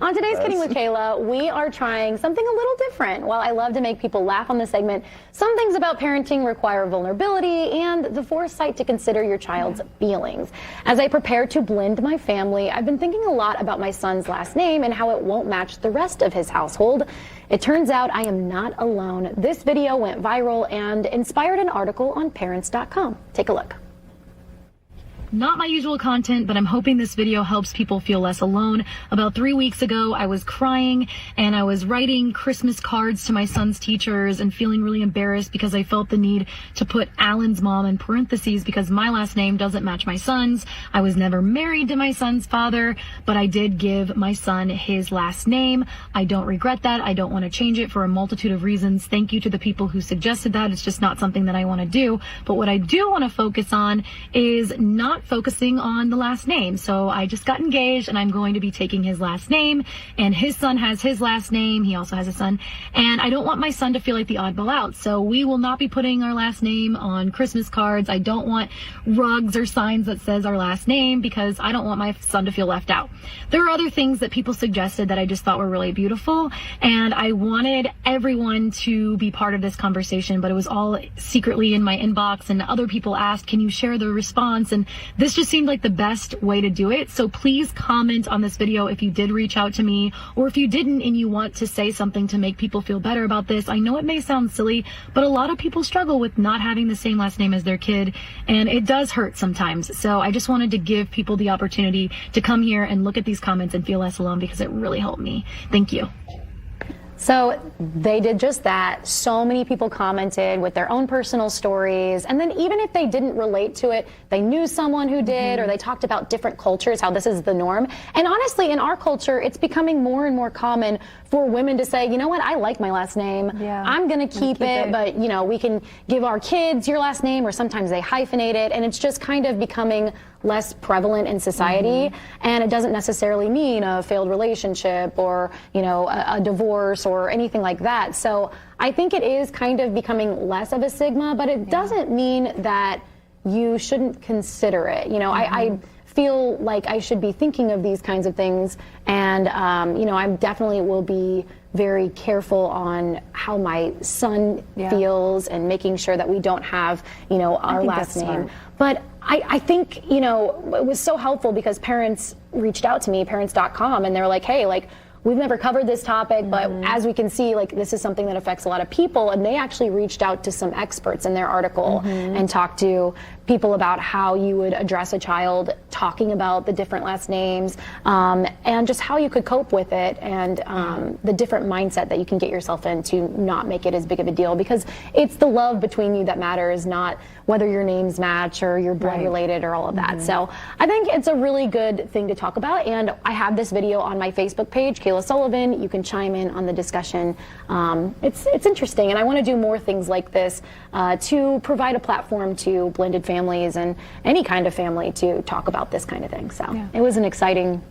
On today's Kidding with Kayla, we are trying something a little different. While I love to make people laugh on this segment, some things about parenting require vulnerability and the foresight to consider your child's feelings. As I prepare to blend my family, I've been thinking a lot about my son's last name and how it won't match the rest of his household. It turns out I am not alone. This video went viral and inspired an article on parents.com. Take a look. Not my usual content, but I'm hoping this video helps people feel less alone. About 3 weeks ago, I was crying and I was writing Christmas cards to my son's teachers and feeling really embarrassed because I felt the need to put Alan's mom in parentheses because my last name doesn't match my son's. I was never married to my son's father, but I did give my son his last name. I don't regret that. I don't want to change it for a multitude of reasons. Thank you to the people who suggested that. It's just not something that I want to do. But what I do want to focus on is not focusing on the last name. So I just got engaged and I'm going to be taking his last name, and his son has his last name. He also has a son, and I don't want my son to feel like the oddball out. So we will not be putting our last name on Christmas cards. I don't want rugs or signs that says our last name because I don't want my son to feel left out. There are other things that people suggested that I just thought were really beautiful, and I wanted everyone to be part of this conversation, but it was all secretly in my inbox, and other people asked, can you share the response? And this just seemed like the best way to do it. So please comment on this video if you did reach out to me, or if you didn't and you want to say something to make people feel better about this. I know it may sound silly, but a lot of people struggle with not having the same last name as their kid, and it does hurt sometimes. So I just wanted to give people the opportunity to come here and look at these comments and feel less alone because it really helped me. Thank you. So they did just that. So many people commented with their own personal stories. And then even if they didn't relate to it, they knew someone who did, or they talked about different cultures, how this is the norm. And honestly, in our culture, it's becoming more and more common for women to say, you know what, I like my last name. Yeah, I'm going to keep it. But, you know, we can give our kids your last name, or sometimes they hyphenate it. And it's just kind of becoming less prevalent in society, and it doesn't necessarily mean a failed relationship or, you know, a divorce or anything like that. So I think it is kind of becoming less of a stigma, but it doesn't mean that you shouldn't consider it. You know, I feel like I should be thinking of these kinds of things, and you know, I definitely will be very careful on how my son feels and making sure that we don't have, you know, our last name. Smart. But I think, you know, it was so helpful because parents reached out to me, parents.com, and they're like, hey, like, we've never covered this topic, but as we can see, like, this is something that affects a lot of people. And they actually reached out to some experts in their article and talked to people about how you would address a child talking about the different last names, and just how you could cope with it, and the different mindset that you can get yourself in to not make it as big of a deal, because it's the love between you that matters, not whether your names match or you're blood related or all of that. So I think it's a really good thing to talk about, and I have this video on my Facebook page, Kayla Sullivan. You can chime in on the discussion. It's interesting, and I want to do more things like this to provide a platform to blended families and any kind of family to talk about this kind of thing. So it was an exciting